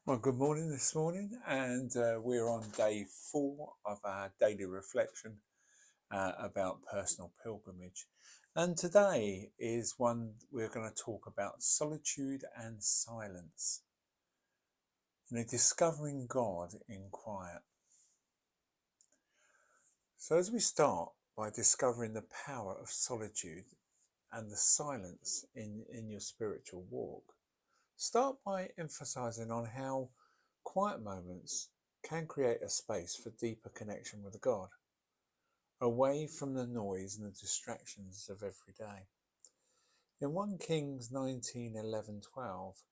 Well, good morning this morning, and we're on day 4 of our daily reflection about personal pilgrimage. And today is one we're going to talk about solitude and silence, discovering God in quiet. So, as we start by discovering the power of solitude and the silence in your spiritual walk, start by emphasizing on how quiet moments can create a space for deeper connection with God, away from the noise and the distractions of every day. In 1 Kings 19, 11, 12,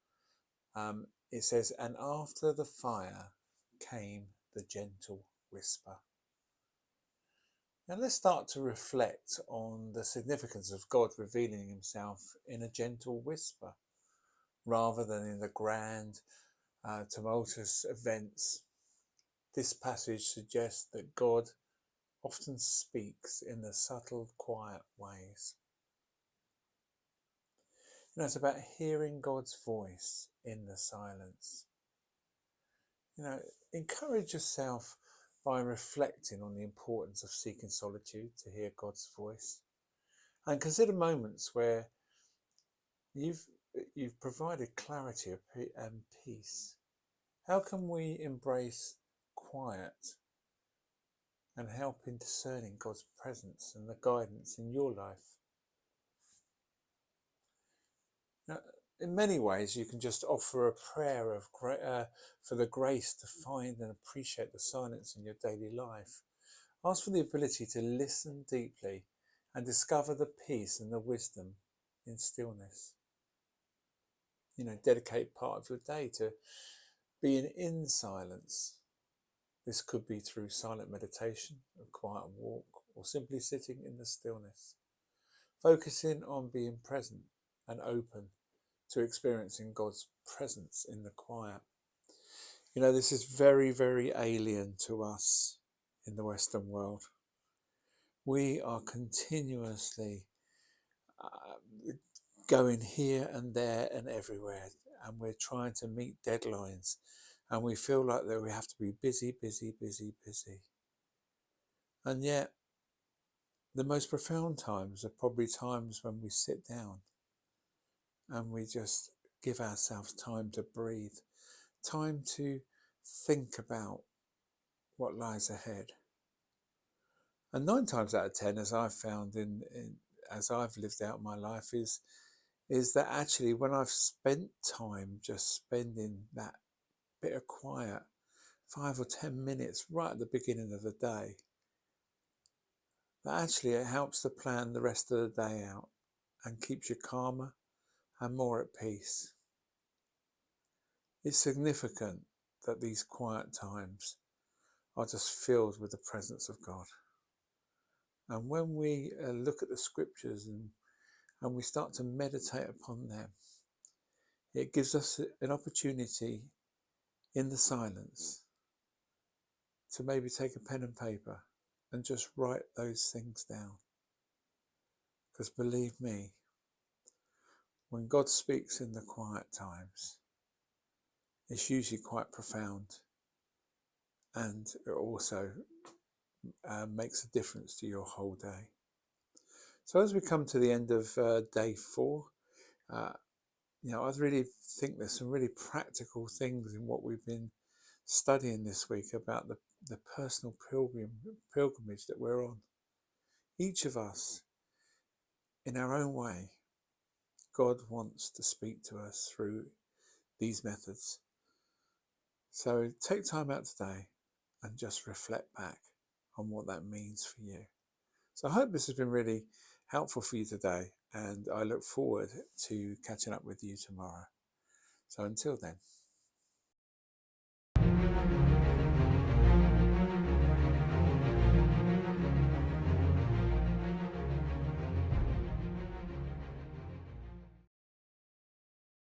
it says, "And after the fire came the gentle whisper." Now let's start to reflect on the significance of God revealing himself in a gentle whisper rather than in the grand, tumultuous events. This passage suggests that God often speaks in the subtle, quiet ways. It's about hearing God's voice in the silence. Encourage yourself by reflecting on the importance of seeking solitude to hear God's voice, and consider moments where you've provided clarity and peace. How can we embrace quiet and help in discerning God's presence and the guidance in your life? Now, in many ways, you can just offer a prayer for the grace to find and appreciate the silence in your daily life. Ask for the ability to listen deeply and discover the peace and the wisdom in stillness. Dedicate part of your day to being in silence. This could be through silent meditation, a quiet walk, or simply sitting in the stillness. Focusing on being present and open to experiencing God's presence in the quiet. This is very, very alien to us in the Western world. We are continuously going here and there and everywhere, and we're trying to meet deadlines, and we feel like that we have to be busy, busy, busy, busy. And yet, the most profound times are probably times when we sit down and we just give ourselves time to breathe, time to think about what lies ahead. And 9 times out of 10, as I've found as I've lived out my life, is that actually when I've spent time just spending that bit of quiet, 5 or 10 minutes right at the beginning of the day, that actually it helps to plan the rest of the day out and keeps you calmer and more at peace. It's significant that these quiet times are just filled with the presence of God. And when we look at the scriptures and we start to meditate upon them, it gives us an opportunity in the silence to maybe take a pen and paper and just write those things down. Because believe me, when God speaks in the quiet times, it's usually quite profound, and it also makes a difference to your whole day. So as we come to the end of day 4, I really think there's some really practical things in what we've been studying this week about the personal pilgrimage that we're on. Each of us, in our own way, God wants to speak to us through these methods. So take time out today and just reflect back on what that means for you. So I hope this has been really helpful for you today, and I look forward to catching up with you tomorrow. So until then.